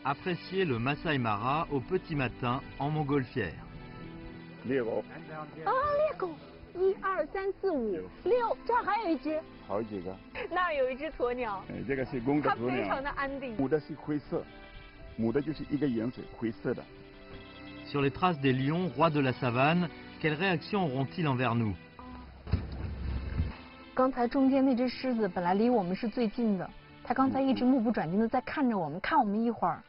Appréciez le Masai Mara au petit matin en montgolfière. 猎狗，猎狗，1、2、3、4、5、6，这儿还有一只，好几个。那儿有一只鸵鸟，这个是公的它鸵鸟非常的，安定。母的是灰色，母的就是一个颜色灰色的。 Sur les traces des lions, rois de la savane, quelle réaction auront-ils envers nous? 刚才中间那只狮子本来离我们是最近的，它刚才一直目不转睛的在看着我们，看我们一会儿，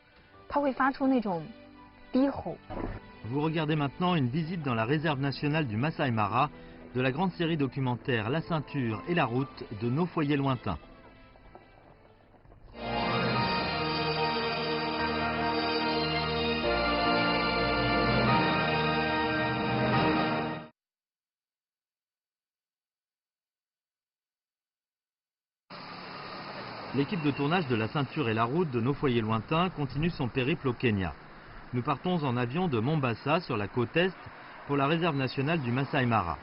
它会发出那种低吼。 Vous regardez maintenant une visite dans la réserve nationale du Masai Mara de la grande série documentaire La Ceinture et la Route de nos foyers lointains. L'équipe de tournage de La Ceinture et la Route de nos foyers lointains continue son périple au Kenya. Nous partons en avion de Mombasa sur la côte est pour la réserve nationale du Masai Mara.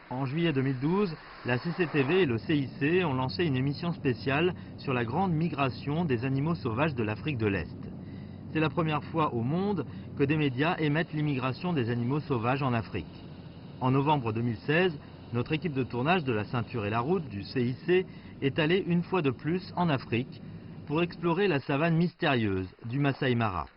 En juillet 2012, la CCTV et le CIC ont lancé une émission spéciale sur la grande migration des animaux sauvages de l'Afrique de l'Est. C'est la première fois au monde que des médias émettent l'immigration des animaux sauvages en Afrique. En novembre 2016, notre équipe de tournage de La Ceinture et la Route du CIC est allée une fois de plus en Afrique pour explorer la savane mystérieuse du Masai Mara.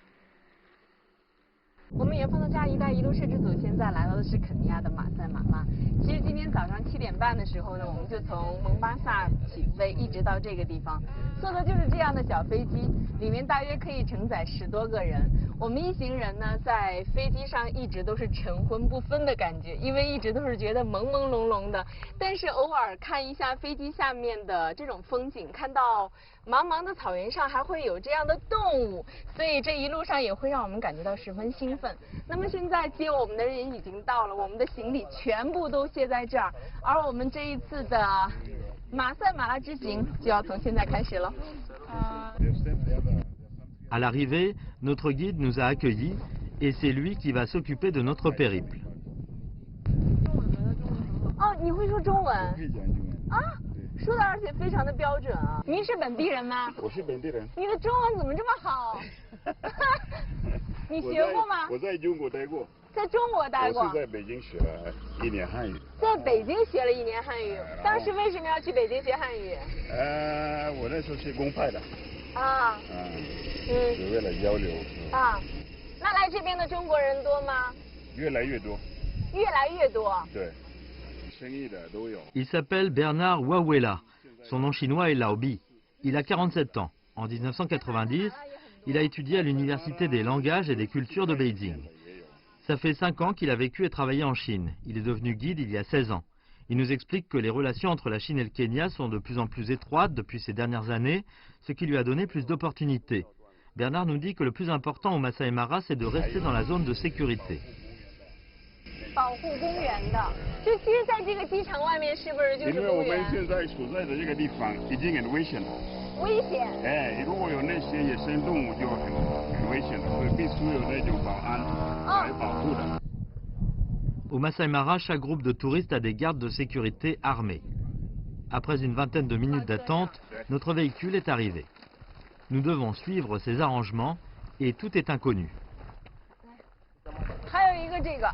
我们远方的这样一带一路摄制组现在来到的是肯尼亚的马赛马拉。其实今天早上7点半的时候呢，我们就从蒙巴萨起飞，一直到这个地方，坐的就是这样的小飞机，里面大约可以承载10多个人。我们一行人呢，在飞机上一直都是晨昏不分的感觉，因为一直都是觉得朦朦胧胧的。但是偶尔看一下飞机下面的这种风景，看到茫茫的草原上还会有这样的动物，所以这一路上也会让我们感觉到十分兴奋。那么现在接我们的人已经到了，我们的行李全部都卸在这儿，而我们这一次的马赛马拉之行就要从现在开始了。À l'arrivée, notre guide nous a accueillis et c'est lui qui va s'occuper de notre périple. 哦，你会说中文？可以讲中文啊？说的而且非常的标准啊！您是本地人吗？我是本地人。你的中文怎么这么好？你学过吗？我在中国待过。在中国待过。我是在北京学了1年汉语。在北京学了1年汉语，当时为什么要去北京学汉语？我那时候是公派的。啊。只为了交流。啊，那来这边的中国人多吗？越来越多。越来越多。对。 Il s'appelle Bernard Wawela. Son nom chinois est Laobi. Il a 47 ans. En 1990, il a étudié à l'Université des langages et des cultures de Beijing. Ça fait 5 ans qu'il a vécu et travaillé en Chine. Il est devenu guide il y a 16 ans. Il nous explique que les relations entre la Chine et le Kenya sont de plus en plus étroites depuis ces dernières années, ce qui lui a donné plus d'opportunités. Bernard nous dit que le plus important au Masai Mara, c'est de rester dans la zone de sécurité. 保护公园的，就其实在这个机场外面是不是就是公园？因为我们现在所在的这个地方已经很危险了。危险？如果有那些野生动物就很危险了，所以必须有那种保安来保护的。Au Masai Mara, chaque groupe de touristes a des gardes de sécurité armés. Après une vingtaine de minutes d'attente, notre véhicule est arrivé. Nous devons suivre ces arrangements et tout est inconnu. 还有一个这个。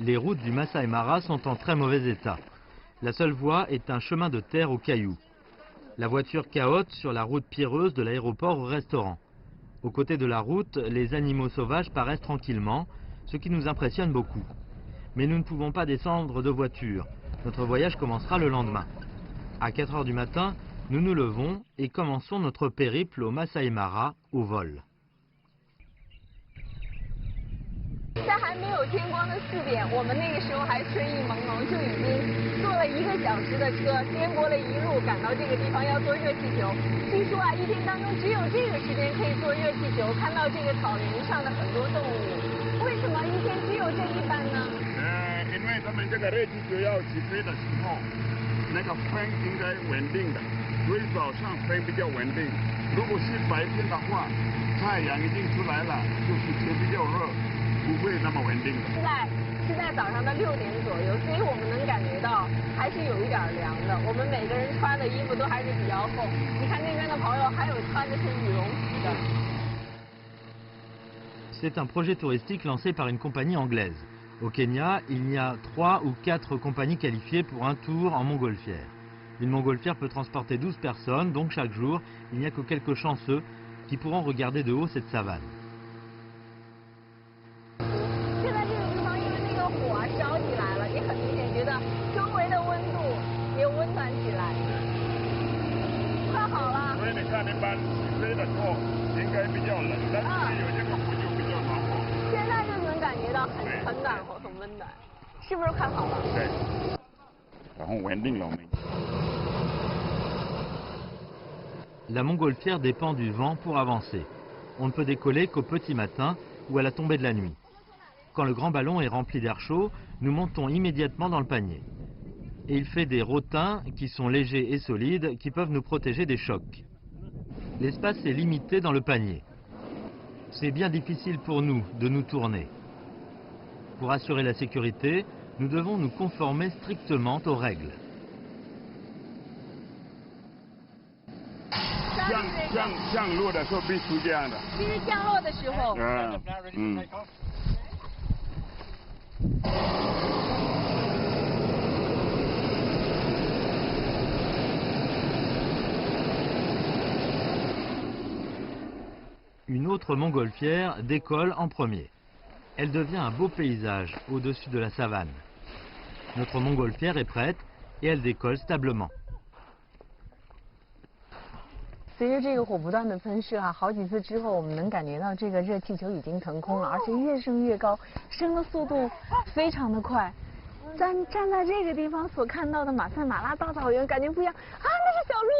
Les routes du Masai Mara sont en très mauvais état. La seule voie est un chemin de terre aux cailloux. La voiture cahote sur la route pierreuse de l'aéroport au restaurant. Aux côtés de la route, les animaux sauvages paraissent tranquillement, ce qui nous impressionne beaucoup. Mais nous ne pouvons pas descendre de voiture. Notre voyage commencera le lendemain. À 4 heures du matin, nous nous levons et commençons notre périple au Masai Mara au vol. 在还没有天光的4点，我们那个时候还春意朦胧，就已经坐了1个小时的车，颠簸了一路赶到这个地方要坐热气球。据说啊，一天当中只有这个时间可以坐热气球，看到这个草原上的很多动物。为什么一天只有这一班呢？因为他们这个热气球要起飞的时候，那个风应该稳定的，所以早上风比较稳定。如果是白天的话，太阳已经出来了，就是天比较热。 不会那么稳定的。是在早上的6点左右，所以我们能感觉到还是有一点凉的。我们每个人穿的衣服都还是比较厚。你看那边的朋友还有穿的是羽绒服。C'est un projet touristique lancé par une compagnie anglaise. Au Kenya, il y a 3 ou 4 compagnies qualifiées pour un tour en montgolfière. Une montgolfière peut transporter 12 personnes, donc chaque jour, il n'y a que quelques chanceux qui pourront regarder de haut cette savane. La montgolfière dépend du vent pour avancer. On ne peut décoller qu'au petit matin ou à la tombée de la nuit. Quand le grand ballon est rempli d'air chaud, nous montons immédiatement dans le panier. Et il fait des rotins qui sont légers et solides qui peuvent nous protéger des chocs. L'espace est limité dans le panier. C'est bien difficile pour nous de nous tourner. Pour assurer la sécurité, nous devons nous conformer strictement aux règles. Une autre montgolfière décolle en premier. Elle devient un beau paysage au-dessus de la savane. Notre montgolfière est prête et elle décolle stablement. 随着这个火不断的喷射啊，好几次之后，我们能感觉到这个热气球已经腾空了，而且越升越高，升的速度非常的快。站在这个地方所看到的马赛马拉大草原，感觉不一样啊，那是小鹿。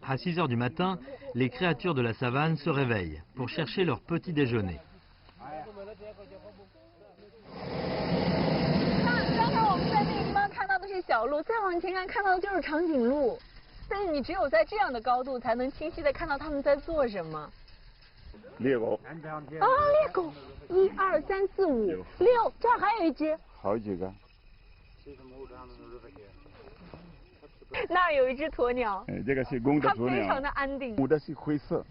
À 6 heures du matin, les créatures de la savane se réveillent pour chercher leur petit déjeuner. 刚才我们在那个地方看到的是小鹿，再往前看到的就是长颈鹿。但是你只有在这样的高度，才能清晰的看到它们在做什么。猎狗。啊，猎狗！1、2、3、4、5、6，这儿还有一只。好几个。那儿有一只鸵鸟。这个是公的鸵鸟。它非常的安定。母的是灰色，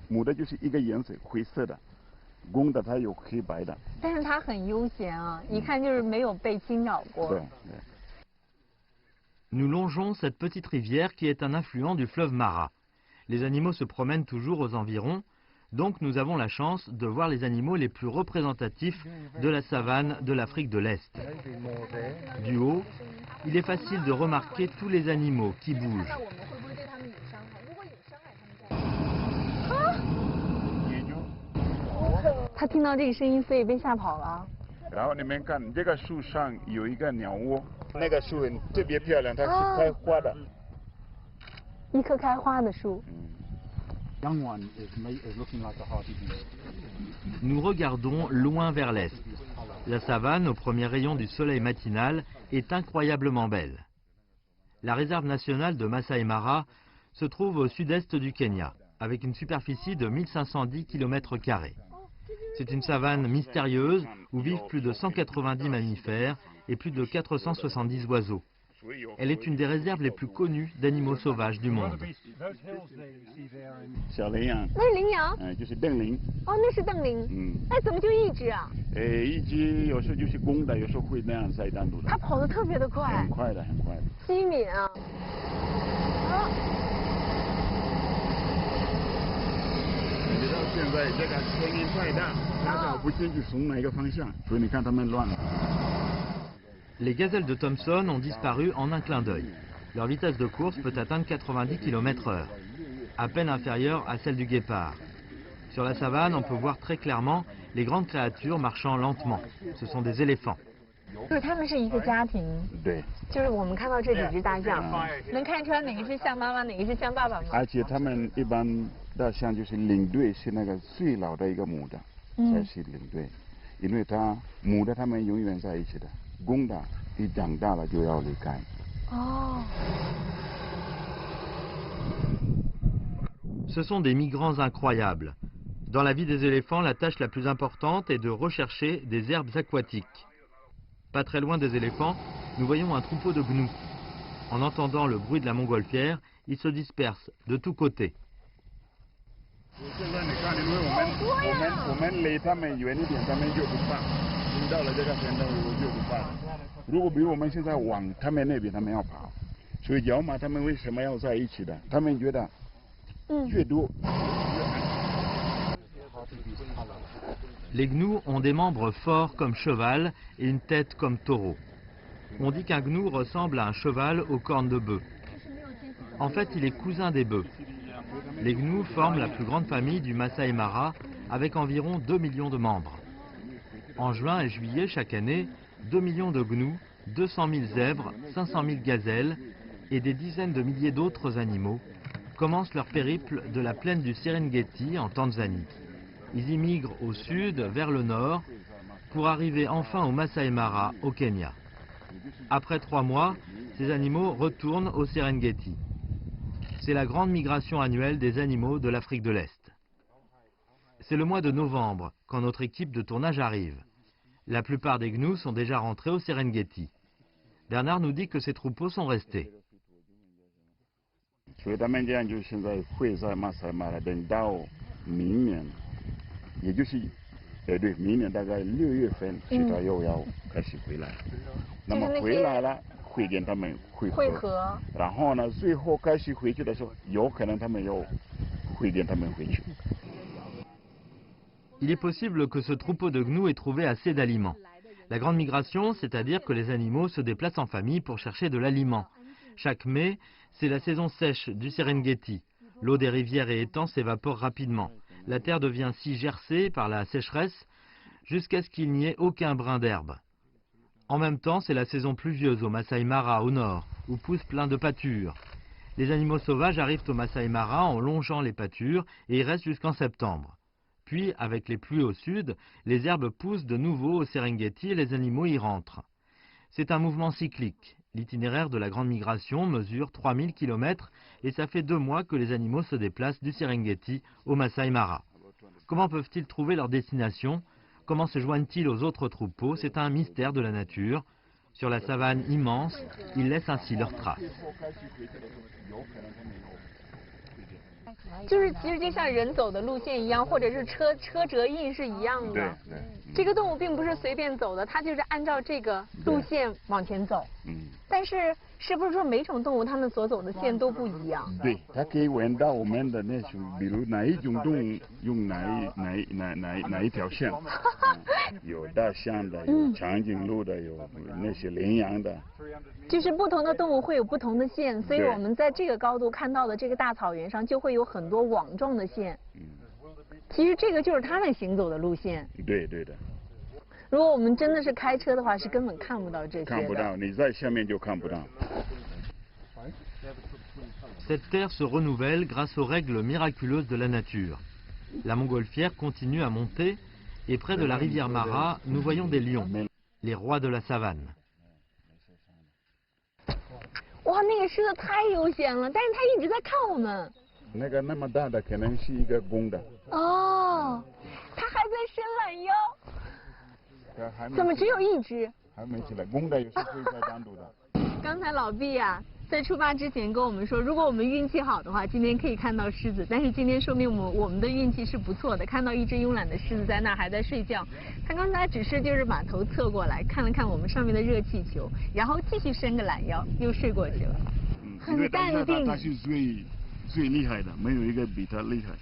母的就是一个颜色灰色的，公的它有黑白的。但是它很悠闲啊，一看就是没有被惊扰过。对。 Nous longeons cette petite rivière qui est un affluent du fleuve Mara. Les animaux se promènent toujours aux environs, donc nous avons la chance de voir les animaux les plus représentatifs de la savane de l'Afrique de l'Est. Du haut, il est facile de remarquer tous les animaux qui bougent. 他听到这个声音，所以被吓跑了。然后你们看，这个树上有一个鸟窝。 那个树特别漂亮，它是开花的。一棵开花的树。Nous regardons loin vers l'est. La savane, au premier rayon du soleil matinal, est incroyablement belle. La réserve nationale de Masai Mara se trouve au sud-est du Kenya, avec une superficie de 1510 km². C'est une savane mystérieuse où vivent plus de 190 mammifères et plus de 470 oiseaux. Elle est une des réserves les plus connues d'animaux sauvages du monde. 小羚羊。那是羚羊。就是瞪羚。哦，那是瞪羚。那怎么就一只啊？一只有时候就是公的，有时候会那样在单独的。它跑得特别的快。很快的，很快的。机敏啊。你知道现在这个声音太大，它找不进去从哪个方向，所以你看它们乱了。 Les gazelles de Thomson ont disparu en un clin d'œil. Leur vitesse de course peut atteindre 90 km/h, à peine inférieure à celle du guépard. Sur la savane, on peut voir très clairement les grandes créatures marchant lentement. Ce sont des éléphants. 就是他们是一个家庭。对。就是我们看到这几只大象，能看出来哪个是象妈妈，哪个是象爸爸吗？而且他们一般大象就是领队是那个最老的一个母的，才是领队，因为它母的它们永远在一起的。 公的一长大了就要离开。哦。Ce sont des migrants incroyables. Dans la vie des éléphants, la tâche la plus importante est de rechercher des herbes aquatiques. Pas très loin des éléphants, nous voyons un troupeau de gnous. En entendant le bruit de la montgolfière, ils se dispersent de tous côtés. 现在你看，因为我们离他们远一点，他们就不怕。到了这个山洞就不怕。如果比如我们现在往他们那边，他们要跑。所以角马他们为什么要在一起的？他们觉得越多。Les gnous ont des membres forts comme cheval et une tête comme taureau. On dit qu'un gnou ressemble à un cheval aux cornes de bœuf. En fait, il est cousin des bœufs. Les gnous forment la plus grande famille du Masai Mara avec environ 2 millions de membres. En juin et juillet chaque année, 2 millions de gnous, 200 000 zèbres, 500 000 gazelles et des dizaines de milliers d'autres animaux commencent leur périple de la plaine du Serengeti en Tanzanie. Ils immigrent au sud vers le nord pour arriver enfin au Masai Mara au Kenya. Après 3 mois, ces animaux retournent au Serengeti. C'est la grande migration annuelle des animaux de l'Afrique de l'Est. C'est le mois de novembre quand notre équipe de tournage arrive. La plupart des gnous sont déjà rentrés au Serengeti. Bernard nous dit que ces troupeaux sont restés. 所以他们这样就现在会在马赛马拉等到明年，也就是对，明年大概6月份，其他又要开始回来。那么回来了，会跟他们会合。然后呢，最后开始回去的时候，有可能他们又会跟他们回去。Il est possible que ce troupeau de gnous ait trouvé assez d'aliments. La grande migration, c'est-à-dire que les animaux se déplacent en famille pour chercher de l'aliment. Chaque mai, c'est la saison sèche du Serengeti. L'eau des rivières et étangs s'évapore rapidement. La terre devient si gercée par la sécheresse jusqu'à ce qu'il n'y ait aucun brin d'herbe. En même temps, c'est la saison pluvieuse au Masai Mara au nord, où poussent plein de pâtures. Les animaux sauvages arrivent au Masai Mara en longeant les pâtures et y restent jusqu'en septembre. Puis, avec les pluies au sud, les herbes poussent de nouveau au Serengeti et les animaux y rentrent. C'est un mouvement cyclique. L'itinéraire de la grande migration mesure 3000 km et ça fait 2 mois que les animaux se déplacent du Serengeti au Masai Mara. Comment peuvent-ils trouver leur destination? Comment se joignent-ils aux autres troupeaux? C'est un mystère de la nature. Sur la savane immense, ils laissent ainsi leurs traces. 就是其实就像人走的路线一样，或者是车辙印是一样的。对。这个动物并不是随便走的，它就是按照这个路线往前走。但是是不是说每种动物它们所走的线都不一样？对，它可以闻到我们的那种，比如哪一种动物用哪一条线。有大象的，有长颈鹿的，有那些羚羊的。就是不同的动物会有不同的线，所以我们在这个高度看到的这个大草原上就会有很多网状的线。其实这个就是它们行走的路线。对对的。如果我们真的是开车的话，是根本看不到这些的。看不到，你在下面就看不到。Cette terre se renouvelle grâce aux règles miraculeuses de la nature. La montgolfière continue à monter et près de la rivière Mara, nous voyons des lions, les rois de la savane. 哇，那个狮子太悠闲了，但是它一直在看我们。那个那么大的可能是一个公的。哦，它还在伸懒腰。怎么只有一只？还没起来，公的有时会在单独的。刚才老毕呀，在出发之前跟我们说，如果我们运气好的话，今天可以看到狮子。但是今天说明我们的运气是不错的，看到一只慵懒的狮子在那儿还在睡觉。它刚才只是就是把头侧过来看了看我们上面的热气球，然后继续伸个懒腰，又睡过去了。很淡定。它是最厉害的，没有一个比它厉害。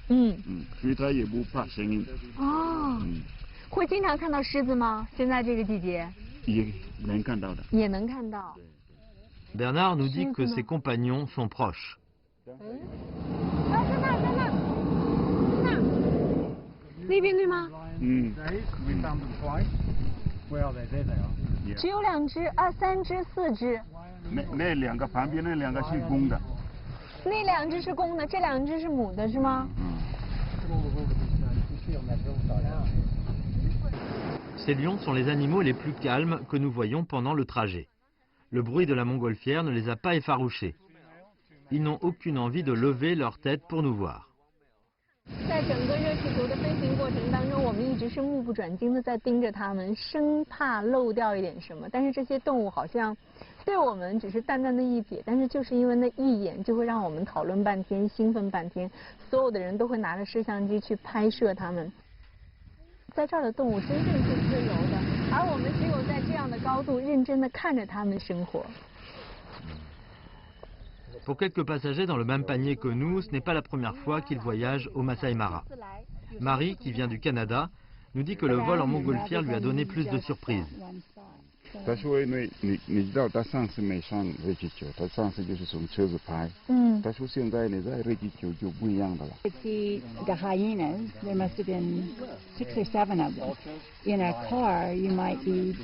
所以它也不怕声音。哦。会经常看到狮子吗？现在这个季节？也能看到的。也能看到。Bernard nous dit que ses compagnons sont proches. 那边对吗？只有2只啊，3只，4只。那2个旁边那2个是公的。那2只是公的，这2只是母的，是吗Ces lions sont les animaux les plus calmes que nous voyons pendant le trajet. Le bruit de la montgolfière ne les a pas effarouchés. Ils n'ont aucune envie de lever leur tête pour nous voir. 在整个热气球的飞行过程当中，我们一直是目不转睛的在盯着它们，生怕漏掉一点什么。但是这些动物好像对我们只是淡淡的一瞥，但是就是因为那一眼，就会让我们讨论半天，兴奋半天，所有的人都会拿着摄像机去拍摄它们。在这儿的动物真正是自由的，而我们只有在这样的高度，认真的看着它们生活。Pour quelques passagers dans le même panier que nous, ce n'est pas la première fois qu'ils voyagent au Masai Mara. Marie, qui vient du Canada, nous dit que le vol en montgolfière lui a donné plus de surprises. 他说因为你知道他上次没上热气球，他上次就是从车子拍。他说现在你在热气球就不一样的了。See the hyenas. There must have been 6 or 7 of them. In a car, you might be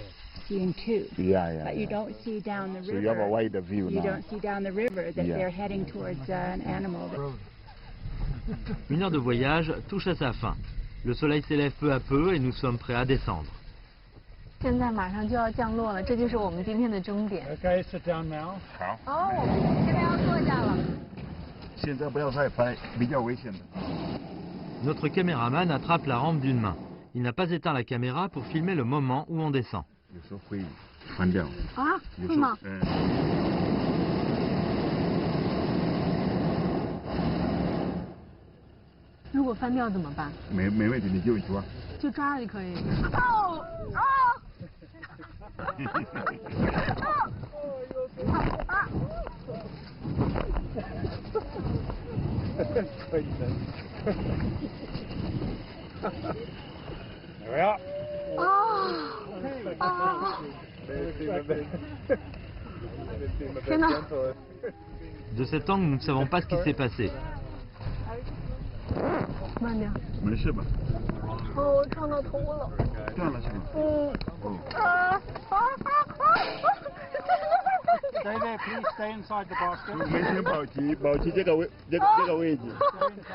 seeing 2. Yeah. But you don't see down the river. So you have a wider view You now. don't see down the river that they're heading towards an animal. Une heure de voyage touche à sa fin. Le soleil s'élève peu à peu et nous sommes prêts à descendre. 现在马上就要降落了，这就是我们今天的终点。Okay, sit down now. 好。哦，我们现在要坐下了。现在不要再拍，比较危险的。Notre caméraman attrape la rampe d'une main. Il n'a pas éteint la caméra pour filmer le moment où on descend. 有时候会翻掉。啊？会吗？如果翻掉怎么办？没问题，你就抓。就抓就可以。哦哦！There we are. De cet angle, nous ne savons pas ce qui s'est passé. 慢点。没事吧？哦，撞到头了。断了是吗？Stay there, please. Stay inside the basket. 没先保持这个位置。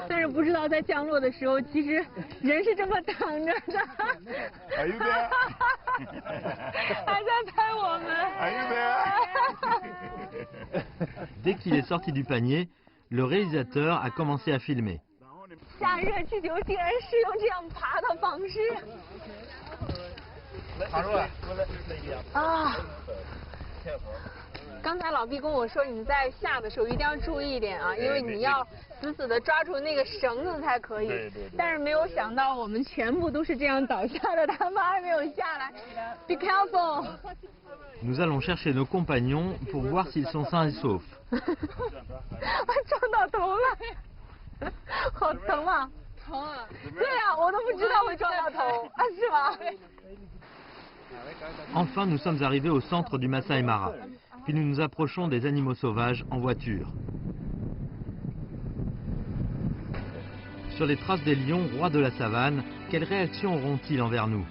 但是不知道在降落的时候，其实人是这么躺着的。Are you there? 还在拍我们。Are you there? Dès qu'il est sorti du panier, le réalisateur a commencé à filmer. 下热气球竟然是用这样爬的方式。啊！刚才老毕跟我说，你在下的时候一定要注意一点啊，因为你要死死的抓住那个绳子才可以。但是没有想到我们全部都是这样倒下的，他们还没有下来。Be careful. Nous allons chercher nos compagnons pour voir s'ils sont sains et saufs. 撞到头了，好疼啊！疼啊！对呀，我都不知道会撞到头啊，是吗？ Enfin, nous sommes arrivés au centre du Masai Mara. Puis nous nous approchons des animaux sauvages en voiture. Sur les traces des lions, rois de la savane, quelle réaction auront-ils envers nous?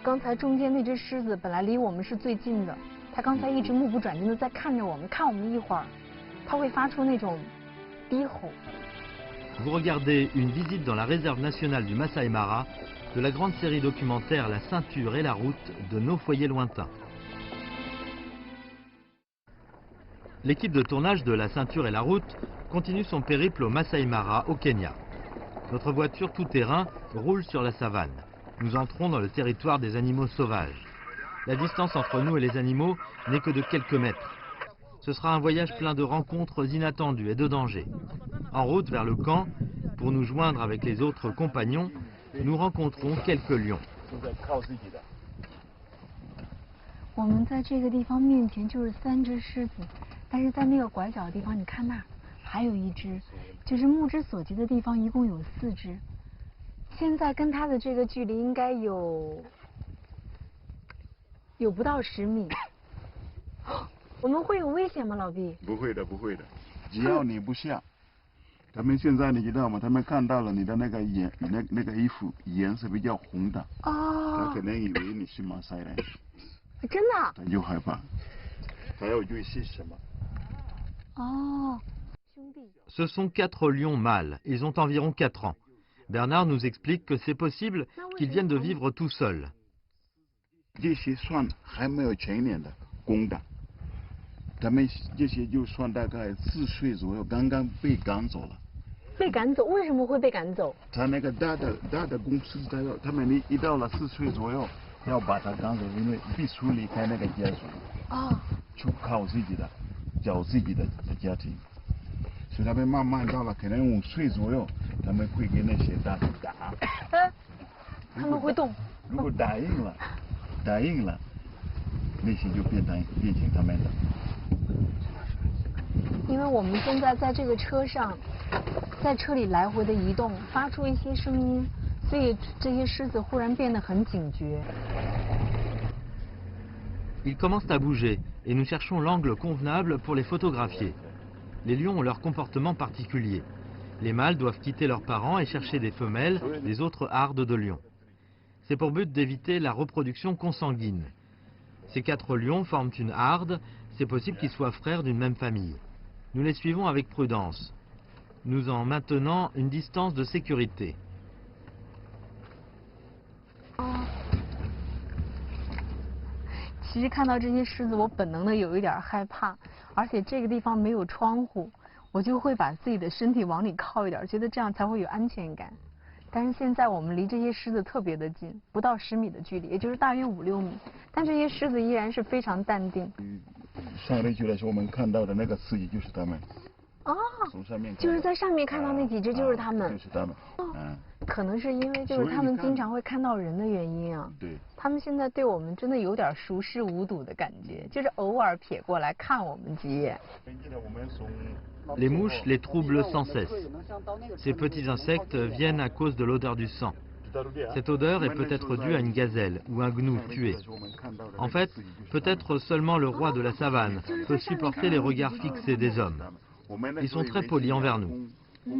刚才中间那只狮子本来离我们是最近的，它刚才一直目不转睛的在看着我们，看我们一会儿，它会发出那种低吼。 Vous regardez une visite dans la réserve nationale du Masai Mara de la grande série documentaire La ceinture et la route de nos foyers lointains. L'équipe de tournage de La ceinture et la route continue son périple au Masai Mara au Kenya. Notre voiture tout-terrain roule sur la savane. Nous entrons dans le territoire des animaux sauvages. La distance entre nous et les animaux n'est que de quelques mètres. Ce sera un voyage plein de rencontres inattendues et de dangers. En route vers le camp, pour nous joindre avec les autres compagnons, nous rencontrons quelques lions. 我们在这个地方面前就是3只狮子，但是在那个拐角的地方，你看那儿还有一只，就是目之所及的地方一共有4只。现在跟它的这个距离应该有不到10米。我们会有危险吗，老毕？不会的，不会的，只要你不下。他们现在你知道吗？他们看到了你的那个那个衣服颜色比较红的，他可能以为你是马赛人。真的？他就害怕，他要注意是什么？哦，兄弟。Ce sont 4 lions mâles. Ils ont environ 4 ans. Bernard nous explique que c'est possible qu'ils viennent de vivre tout seuls. 这些算还没有成年的公的，他们这些就算大概4岁左右，刚刚被赶走了。被赶走？为什么会被赶走？他那个大的公司，他们一到了4岁左右，要把它赶走，因为必须离开那个家族，去靠自己的，找自己的家庭。所以他们慢慢到了可能5岁左右，他们会跟那些大人打。他们会动。如果答应了，那些就变成他们的。因为我们现在在这个车上，在车里来回的移动，发出一些声音，所以这些狮子忽然变得很警觉。Ils commencent à bouger et nous cherchons l'angle convenable pour les photographier. Les lions ont leur comportement particulier. Les mâles doivent quitter leurs parents et chercher des femelles des autres hardes de lions. C'est pour but d'éviter la reproduction consanguine. Ces 4 lions forment une harde, c'est possible qu'ils soient frères d'une même famille. Nous les suivons avec prudence, nous en maintenant une distance de sécurité. 其实看到这些狮子，我本能的有一点害怕，而且这个地方没有窗户，我就会把自己的身体往里靠一点，觉得这样才会有安全感。但是现在我们离这些狮子特别的近，不到10米的距离，也就是大约5、6米，但这些狮子依然是非常淡定。上来去的时候，我们看到的那个狮子就是他们。从上面就是在上面看到那几只就是他们。就是他们。可能是因为就是他们经常会看到人的原因啊。对。他们现在对我们真的有点熟视无睹的感觉，就是偶尔瞥过来看我们几眼。Les mouches les troublent sans cesse. Ces petits insectes viennent à cause de l'odeur du sang. Cette odeur est peut-être due à une gazelle ou un gnou tué. En fait, peut-être seulement le roi de la savane peut supporter les regards fixés des hommes. Ils sont très polis envers nous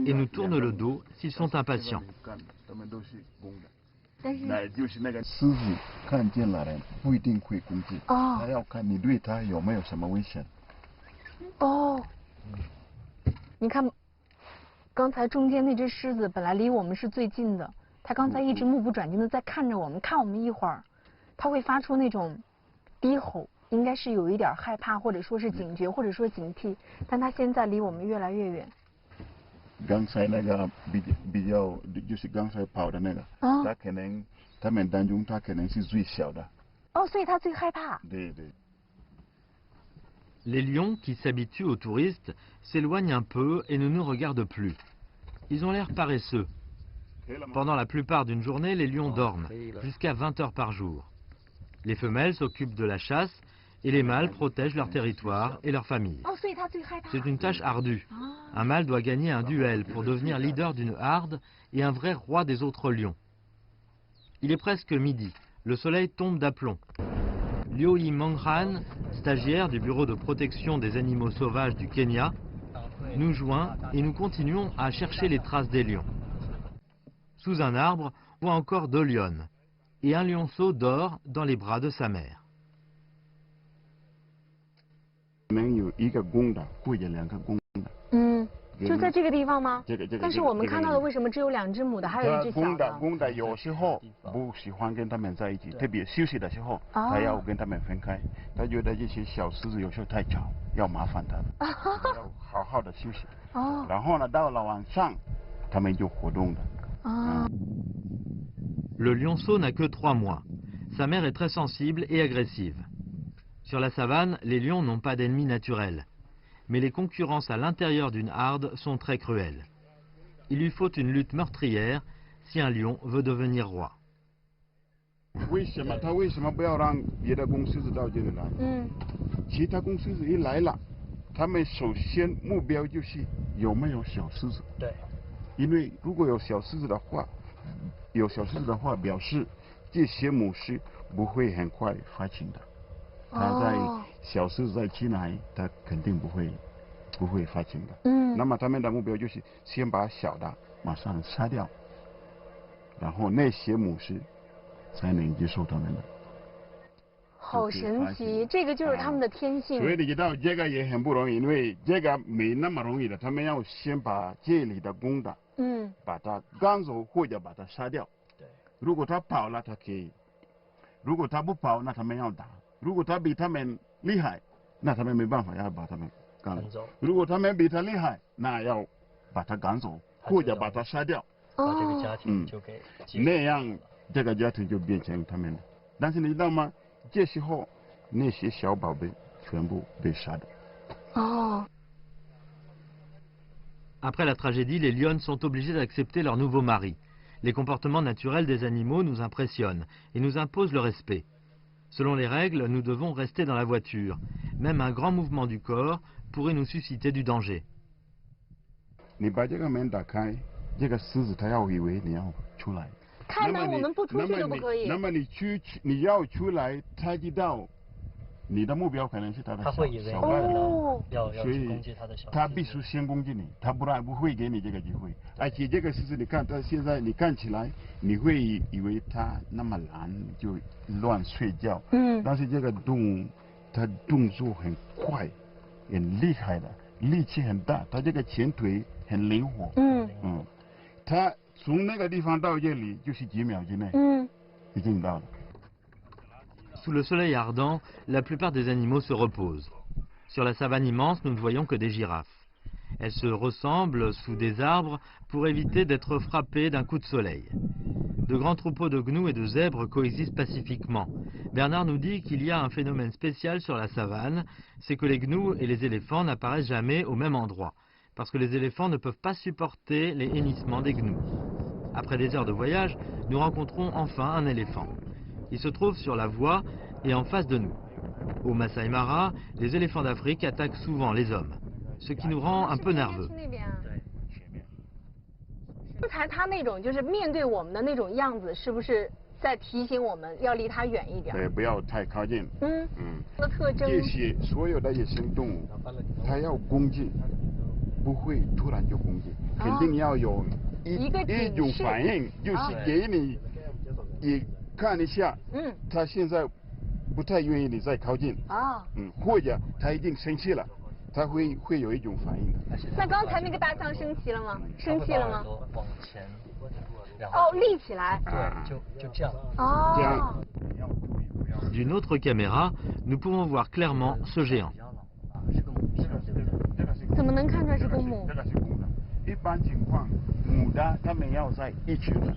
et nous tournent le dos s'ils sont impatients. 那就是那个狮子看见了人不一定会攻击，他要看你对他有没有什么危险。你看，刚才中间那只狮子本来离我们是最近的，它刚才一直目不转睛的在看着我们，看我们一会儿，它会发出那种低吼，应该是有一点害怕，或者说是警觉，或者说警惕，但它现在离我们越来越远。刚才那个比较就是刚才跑的那个，他可能他们当中他可能是最小的。所以他最害怕。对。Les lions, qui s'habituent aux touristes, s'éloignent un peu et ne nous regardent plus. Ils ont l'air paresseux. Pendant la plupart d'une journée, les lions dorment, jusqu'à 20 heures par jour. Les femelles s'occupent de la chasse et les mâles protègent leur territoire et leur famille. C'est une tâche ardue. Un mâle doit gagner un duel pour devenir leader d'une harde et un vrai roi des autres lions. Il est presque midi. Le soleil tombe d'aplomb. Liu Menghan, stagiaire du bureau de protection des animaux sauvages du Kenya, nous joint et nous continuons à chercher les traces des lions. Sous un arbre, on voit encore 2 lionnes et un lionceau dort dans les bras de sa mère. 能有1个公的或者2个公的。就在这个地方吗？这个。但是我们看到的为什么只有2只母的，还有1只小的？公的有时候不喜欢跟他们在一起，特别休息的时候，他要跟他们分开。他觉得这些小狮子有时候太吵，要麻烦他们，要好好的休息。然后呢，到了晚上，他们就活动的。Le lionceau n'a que 3 mois. Sa mère est très sensible et agressive. Sur la savane, les lions n'ont pas d'ennemis naturels. Mais les concurrences à l'intérieur d'une harde sont très cruelles. Il lui faut une lutte meurtrière si un lion veut devenir roi. 为什么不要让别的公狮子到这里来？其他公狮子一来了，他们首先目标就是有没有小狮子。对。因为如果有小狮子的话，表示这些母狮不会很快发情的。它在小狮子在进来，它肯定不会发情的。那么他们的目标就是先把小的马上杀掉，然后那些母狮才能接受他们的。好神奇，这个就是他们的天性。所以你知道这个也很不容易，因为这个没那么容易的，他们要先把这里的公的，把它赶走或者把它杀掉。对。如果他跑了，他可以；如果他不跑，那他们要打。如果他比他们厉害，那他们没办法要把他们赶走。如果他们比他厉害，那要把他赶走或者把他杀掉。把这个家庭就给那样这个家庭就变成他们的。但是你知道吗？这时候那些小宝贝全部被杀的。哦。Après la tragédie, les lionnes sont obligées d'accepter leur nouveau mari. Les comportements naturels des animaux nous impressionnent et nous imposent le respect. Selon les règles, nous devons rester dans la voiture. Même un grand mouvement du corps pourrait nous susciter du danger. 你把这个门打开，这个狮子它要以为你要出来。开门我们不出去都不可以。那么你要出来，它知道你的目标可能是它的小哦，所以它必须先攻击你，它不然不会给你这个机会。而且这个狮子，你看它现在你看起来，你会以为它那么懒就乱睡觉。但是这个动物它动作很快，很厉害的，力气很大，它这个前腿很灵活。它从那个地方到这里就是几秒之内。已经到了。 Sous le soleil ardent, la plupart des animaux se reposent. Sur la savane immense, nous ne voyons que des girafes. Elles se ressemblent sous des arbres pour éviter d'être frappées d'un coup de soleil. De grands troupeaux de gnous et de zèbres coexistent pacifiquement. Bernard nous dit qu'il y a un phénomène spécial sur la savane, c'est que les gnous et les éléphants n'apparaissent jamais au même endroit, parce que les éléphants ne peuvent pas supporter les hennissements des gnous. Après des heures de voyage, nous rencontrons enfin un éléphant. Il se trouve sur la voie et en face de nous. Au Masai Mara, les éléphants d'Afrique attaquent souvent les hommes, ce qui nous rend un peu nerveux. 刚才他那种就是面对我们的那种样子，是不是在提醒我们要离他远一点？对，不要太靠近。的特征。这些所有的野生动物，它要攻击，不会突然就攻击，肯定要有一种反应，就是给你也。 看一下，他现在不太愿意你再靠近，或者他已经生气了，他会有一种反应的。那刚才那个大象生气了吗？生气了吗？往前，哦，立起来。对，就这样。哦。这样。D'une autre caméra, nous pouvons voir clairement ce géant. 怎么能看出来是公母？这个是公的。一般情况，母的它们要在一起的。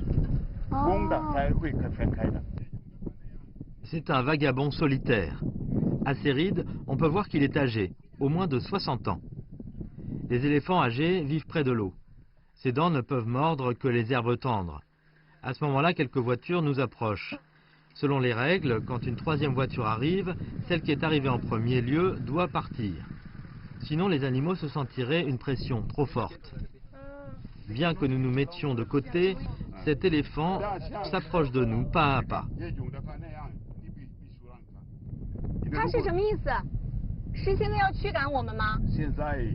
C'est un vagabond solitaire. À ses rides, on peut voir qu'il est âgé, au moins de 60 ans. Les éléphants âgés vivent près de l'eau. Ses dents ne peuvent mordre que les herbes tendres. À ce moment-là, quelques voitures nous approchent. Selon les règles, quand une troisième voiture arrive, celle qui est arrivée en premier lieu doit partir. Sinon, les animaux se sentiraient une pression trop forte. Bien que nous nous mettions de côté, cet éléphant s'approche de nous pas à pas. 他是什么意思？是现在要驱赶我们吗？现在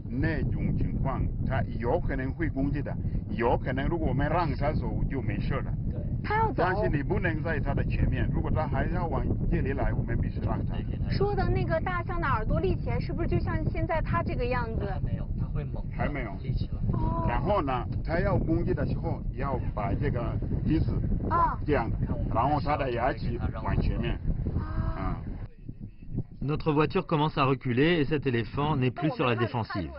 那种情况，他有可能会攻击的，有可能如果我们让他走就没事了。他要走。但是你不能在他的前面，如果他还要往这里来，我们必须让他。说的那个大象的耳朵立起来，是不是就像现在他这个样子？还没有，他会猛。还没有。立起来。然后呢，他要攻击的时候，要把这个鼻子这样的，然后他的牙齿往前面。Notre voiture commence à reculer et cet éléphant n'est plus sur la défensive.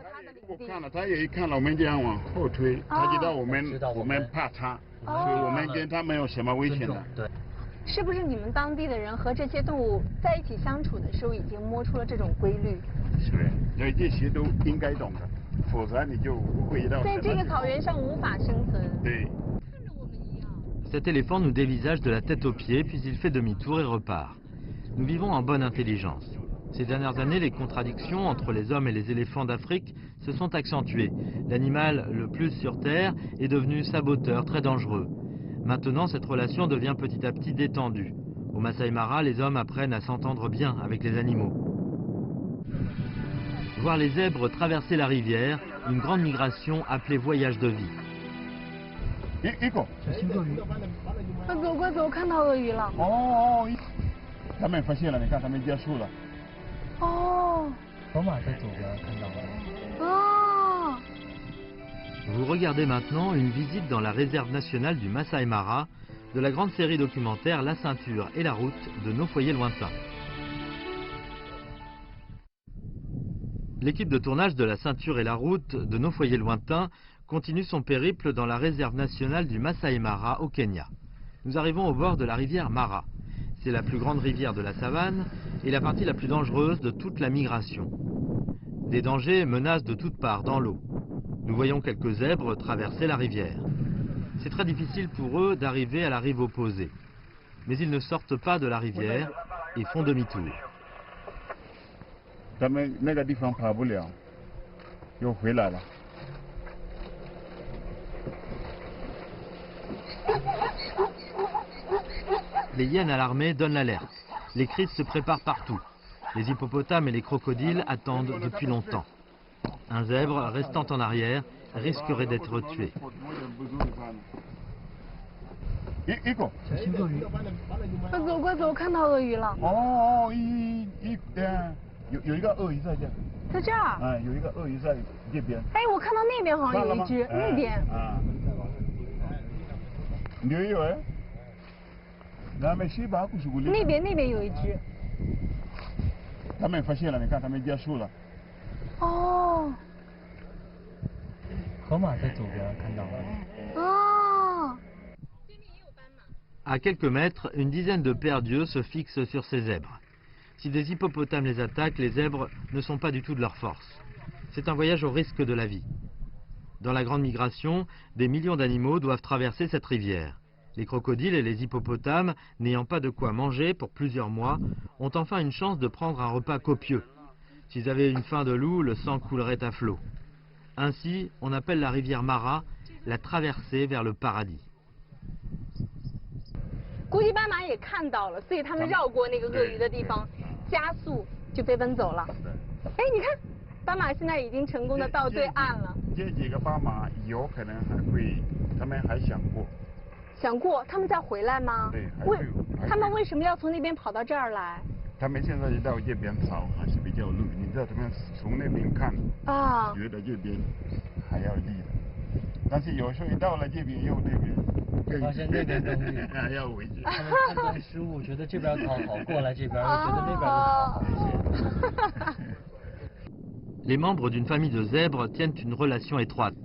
看了，他也一看了我们这样往后推，他知道我们怕他，所以我们跟他没有什么危险的。对。是不是你们当地的人和这些动物在一起相处的时候，已经摸出了这种规律？是，所以这些都应该懂的，否则你就不会遇到。在这个草原上无法生存。对。 Cet éléphant nous dévisage de la tête aux pieds, puis il fait demi-tour et repart. Nous vivons en bonne intelligence. Ces dernières années, les contradictions entre les hommes et les éléphants d'Afrique se sont accentuées. L'animal le plus sur Terre est devenu saboteur, très dangereux. Maintenant, cette relation devient petit à petit détendue. Au Masai Mara, les hommes apprennent à s'entendre bien avec les animaux. Voir les zèbres traverser la rivière, une grande migration appelée voyage de vie. 一个。他走过走，看到鳄鱼了。哦，他们发现了，你看他们结束了。哦。河马在左边看到了。哦。 Vous regardez maintenant une visite dans la réserve nationale du Masai Mara de la grande série documentaire La Ceinture et la Route de nos foyers lointains. L'équipe de tournage de La Ceinture et la Route de nos foyers lointains continue son périple dans la réserve nationale du Masai Mara au Kenya. Nous arrivons au bord de la rivière Mara. C'est la plus grande rivière de la savane et la partie la plus dangereuse de toute la migration. Des dangers menacent de toutes parts dans l'eau. Nous voyons quelques zèbres traverser la rivière. C'est très difficile pour eux d'arriver à la rive opposée. Mais ils ne sortent pas de la rivière et font demi-tour. Les hyènes alarmées donnent l'alerte. Les cris se préparent partout. Les hippopotames et les crocodiles attendent depuis longtemps. Un zèbre restant en arrière risquerait d'être tué. 小心鳄鱼。快走快走，看到鳄鱼了。哦，有一个鳄鱼在这。在这儿。啊，有一个鳄鱼在这边。哎，我看到那边好像有一只，那边。啊。有哎。那边有一只。他们发现了，你看他们结束了。哦。河马在左边看到了。哦。 À quelques mètres, une dizaine de paires d'yeux se fixent sur ces zèbres. Si des hippopotames les attaquent, les zèbres ne sont pas du tout de leur force. C'est un voyage au risque de la vie. Dans la grande migration, des millions d'animaux doivent traverser cette rivière. Les crocodiles et les hippopotames, n'ayant pas de quoi manger pour plusieurs mois, ont enfin une chance de prendre un repas copieux. S'ils avaient une faim de loup, le sang coulerait à flot. Ainsi, on appelle la rivière Mara la traversée vers le paradis. 估计斑马也看到了，所以他们绕过那个鳄鱼的地方，加速就飞奔走了。哎，你看，斑马现在已经成功的到对岸了。这几个斑马有可能还会，他们还想过。想过，他们再回来吗？对，他们为什么要从那边跑到这儿来？他们现在到这边找还是比较路，你知道他们从那边看啊，觉得这边还要绿的，但是有时候一到了这边又那边。 发现那边更绿，要回去。他们判断失误，觉得这边草好，过来这边，又觉得那边的草好一些。Les membres d'une famille de zèbres tiennent une relation étroite.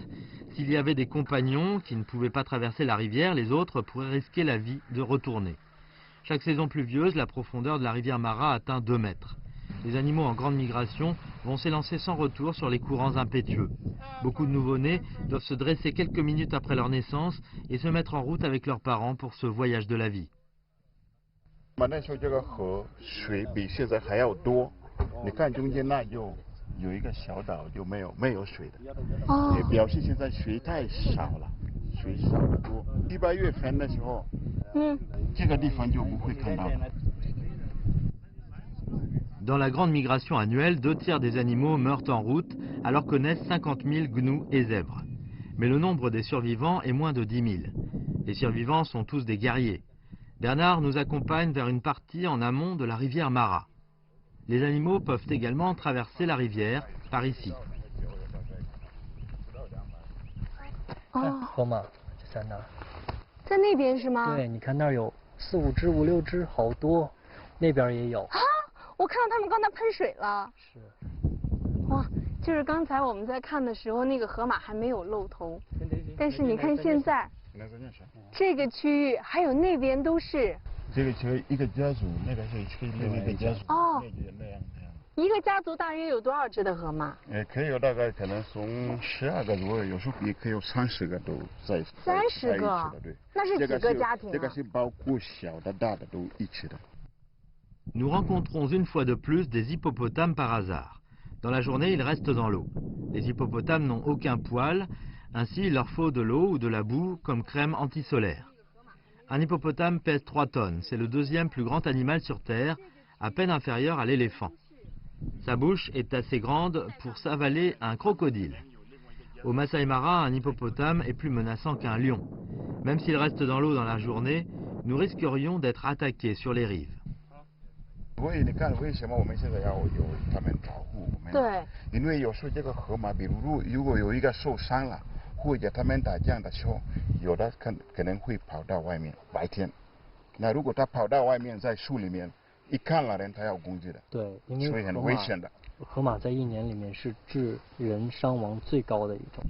S'il y avait des compagnons qui ne pouvaient pas traverser la rivière, les autres pourraient risquer la vie de retourner. Chaque saison pluvieuse, la profondeur de la rivière Mara atteint 2 mètres. Les animaux en grande migration vont s'élancer sans retour sur les courants impétueux. Beaucoup de nouveau-nés doivent se dresser quelques minutes après leur naissance et se mettre en route avec leurs parents pour ce voyage de la vie. 那时候这个河水比现在还要多，你看中间那有一个小岛就没有水的，也表示现在水太少了，水少得多。7、8月份的时候，这个地方就不会看到了。 Dans la grande migration annuelle, 2 tiers des animaux meurent en route, alors que naissent 50 000 gnous et zèbres. Mais le nombre des survivants est moins de 10 000. Les survivants sont tous des guerriers. Bernard nous accompagne vers une partie en amont de la rivière Mara. Les animaux peuvent également traverser la rivière par ici. 河马就在那儿。在那边是吗？对，你看那儿有4、5只、5、6只，好多，那边也有。 我看到他们刚才喷水了。是。哇，就是刚才我们在看的时候，那个河马还没有露头，但是你看现在，这个区域还有那边都是。这个区一个家族，那个是另一个家族。哦。那样。一个家族大约有多少只的河马？可以有大概可能从12个左右，有时候也可以有30个都在。30个？对。那是几个家庭啊？这个是包括小的、大的都一起的。 Nous rencontrons une fois de plus des hippopotames par hasard. Dans la journée, ils restent dans l'eau. Les hippopotames n'ont aucun poil, ainsi il leur faut de l'eau ou de la boue comme crème antisolaire. Un hippopotame pèse 3 tonnes, c'est le 2e plus grand animal sur Terre, à peine inférieur à l'éléphant. Sa bouche est assez grande pour s'avaler un crocodile. Au Masai Mara, un hippopotame est plus menaçant qu'un lion. Même s'il reste dans l'eau dans la journée, nous risquerions d'être attaqués sur les rives. 所以你看，为什么我们现在要有他们保护我们？对。因为有时候这个河马，比如果有一个受伤了，或者他们打仗的时候，有的可能会跑到外面白天。那如果他跑到外面，在树里面，一看了人，他要攻击的。对，因为所以很危险的。河马在1年里面是致人伤亡最高的一种。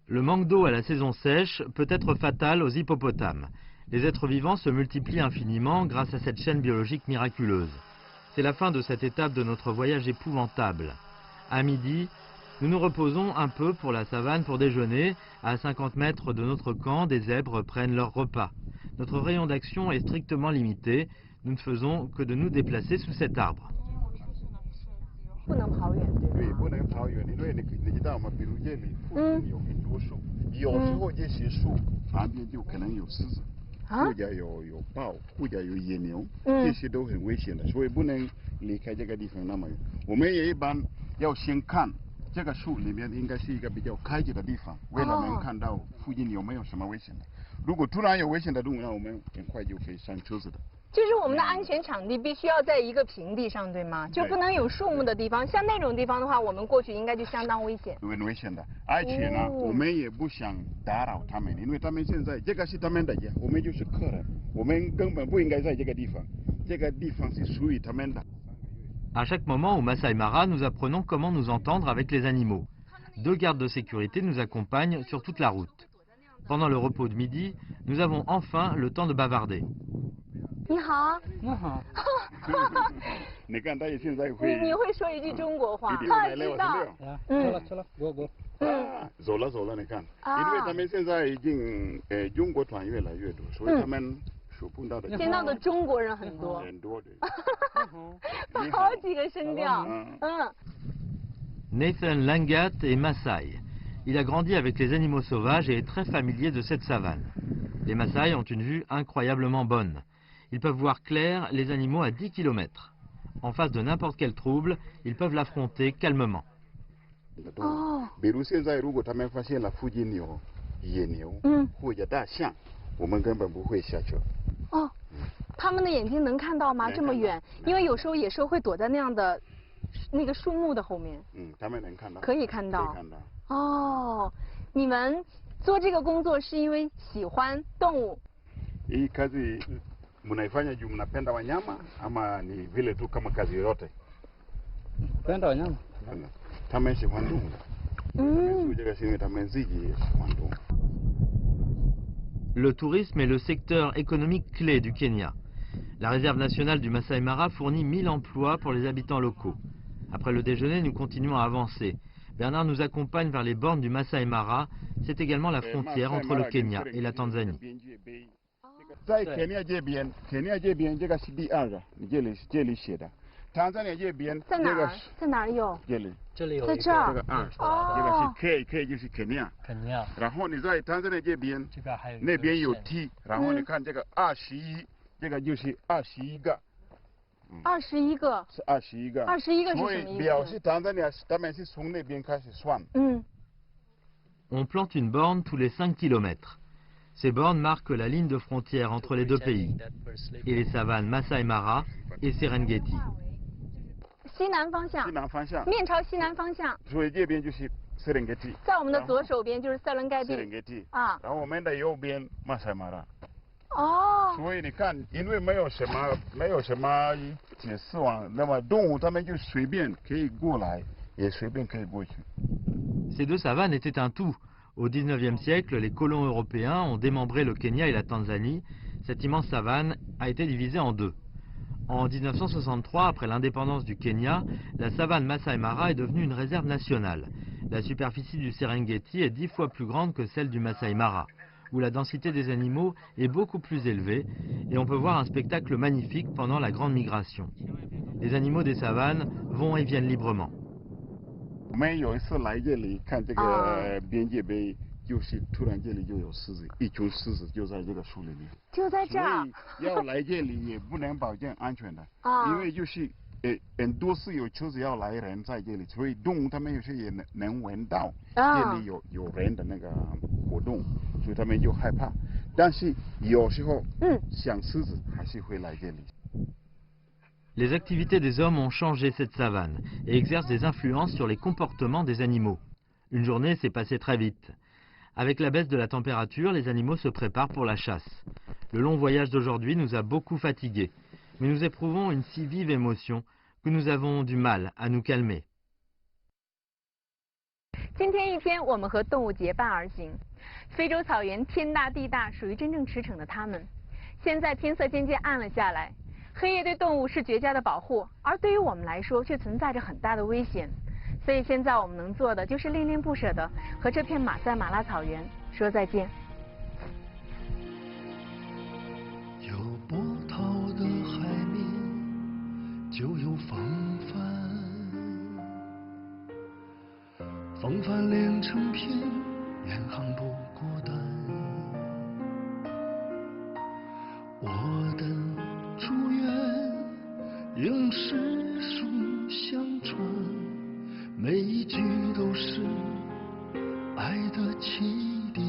Le manque d'eau à la saison sèche peut être fatal aux hippopotames. Les êtres vivants se multiplient infiniment grâce à cette chaîne biologique miraculeuse. C'est la fin de cette étape de notre voyage épouvantable. À midi, nous nous reposons un peu pour la savane pour déjeuner. À 50 mètres de notre camp, des zèbres prennent leur repas. Notre rayon d'action est strictement limité. Nous ne faisons que de nous déplacer sous cet arbre. 不能跑远，对对，吗？不能跑远，因为你知道吗？比如这里附近有很多树，有时候这些树旁边就可能有狮子，或者有豹，或者有野牛，这些都很危险的，所以不能离开这个地方那么远。我们也一般要先看这个树里面应该是一个比较开阔的地方，为了能看到附近有没有什么危险的。如果突然有危险的动物，那我们很快就可以上车子的。 就是我们的安全场地必须要在一个平地上，对吗？就不能有树木的地方。像那种地方的话，我们过去应该就相当危险。很危险的，而且呢，我们也不想打扰他们，因为他们现在这个是他们的家，我们就是客人，我们根本不应该在这个地方，这个地方是属于他们的。 À chaque moment au Masai Mara, nous apprenons comment nous entendre avec les animaux. 2 gardes de sécurité nous accompagnent sur toute la route. Pendant le repos de midi, nous avons enfin le temps de bavarder. 你好，你好。你看他现在会，你会说一句中国话？他知道。走了走了，我。走了走了，你看，因为他们现在已经中国团越来越多，所以他们所碰到的见到的中国人很多。很多的。好几个声调，Nathan Langat est Maasai. Il a grandi avec les animaux sauvages et est très familier de cette savane. Les Maasai ont une vue incroyablement bonne. Ils peuvent voir clair les animaux à 10 km. En face de n'importe quel trouble, ils peuvent l'affronter calmement. 比如现在，如果他们发现了附近有野牛，或者大象，我们根本不会下车。哦，他们的眼睛能看到吗？这么远？因为有时候野兽会躲在那样的那个树木的后面。他们能看到。可以看到。可以看到。哦，你们做这个工作是因为喜欢动物？ Hii kazi mnaifanya juu mnapenda wanyama ama ni vile tu kama kazi yoyote? Penda wanyama. 他们喜欢动物。这个是因为他们自己也喜欢动物。 Le tourisme est le secteur économique clé du Kenya. La réserve nationale du Masai Mara fournit 1000 emplois pour les habitants locaux. Après le déjeuner, nous continuons à avancer. Bernard nous accompagne vers les bornes du Masai Mara. C'est également la frontière entre le Kenya et la Tanzanie. 在肯尼亚这边，肯尼亚这边这个是第二个，这里写的。坦桑尼亚这边在哪儿？在哪儿有？这里有。在这儿。这个2，这个是 K 就是肯尼亚。肯尼亚。然后你在坦桑尼亚这边，这边还有那边有 T， 然后你看这个21，这个就是21个。21个。是21个。21个是什么意思？所以表示坦桑尼亚他们是从那边开始算。On plante une borne tous les 5 km. Ces bornes marquent la ligne de frontière entre les deux pays et les savanes Masai Mara et Serengeti. 西南方向。西南方向。面朝西南方向。所以这边就是 Serengeti。在我们的左手边就是塞伦盖蒂。Serengeti。啊。然后我们的右边 Masai Mara。哦。所以你看，因为没有什么解释网，那么动物它们就随便可以过来，也随便可以过去。Ces 2 savanes étaient un tout. Au XIXe siècle, les colons européens ont démembré le Kenya et la Tanzanie. Cette immense savane a été divisée en 2. En 1963, après l'indépendance du Kenya, la savane Masai Mara est devenue une réserve nationale. La superficie du Serengeti est 10 fois plus grande que celle du Masai Mara, où la densité des animaux est beaucoup plus élevée et on peut voir un spectacle magnifique pendant la grande migration. Les animaux des savanes vont et viennent librement. 我们有一次来这里看这个边界碑，就是突然这里就有狮子，一群狮子就在这个树里面。就在这儿。所以要来这里也不能保证安全的，因为就是很多是有车子要来人在这里，所以动物他们有些也能闻到这里有人的那个活动，所以他们就害怕。但是有时候，像狮子还是会来这里。 Les activités des hommes ont changé cette savane et exercent des influences sur les comportements des animaux. Une journée s'est passée très vite. Avec la baisse de la température, les animaux se préparent pour la chasse. Le long voyage d'aujourd'hui nous a beaucoup fatigués, mais nous éprouvons une si vive émotion que nous avons du mal à nous calmer. 今天一天，我们和动物结伴而行。非洲草原天大地大，属于真正驰骋的它们。现在天色渐渐暗了下来，黑夜对动物是绝佳的保护，而对于我们来说却存在着很大的危险。所以现在我们能做的就是恋恋不舍的和这片马赛马拉草原说再见。有波涛的海面，就有风帆，风帆连成片，远航不孤单。我的祝愿用诗书相传，每一句都是爱的起点。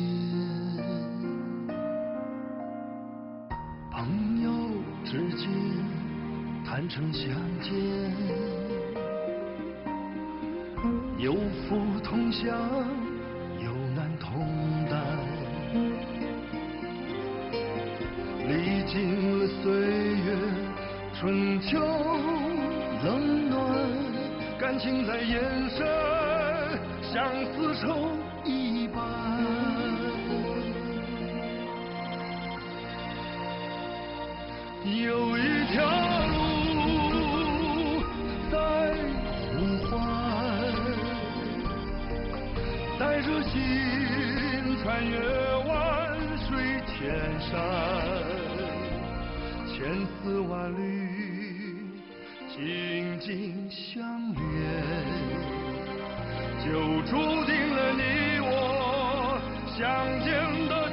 朋友之间坦诚相见，有福同享，有难同担。历经了岁月春秋冷暖，感情在眼神，像丝绸一般。有一条路在呼唤，带着心穿越万水千山，千丝万缕紧紧相连，就注定了你我相见的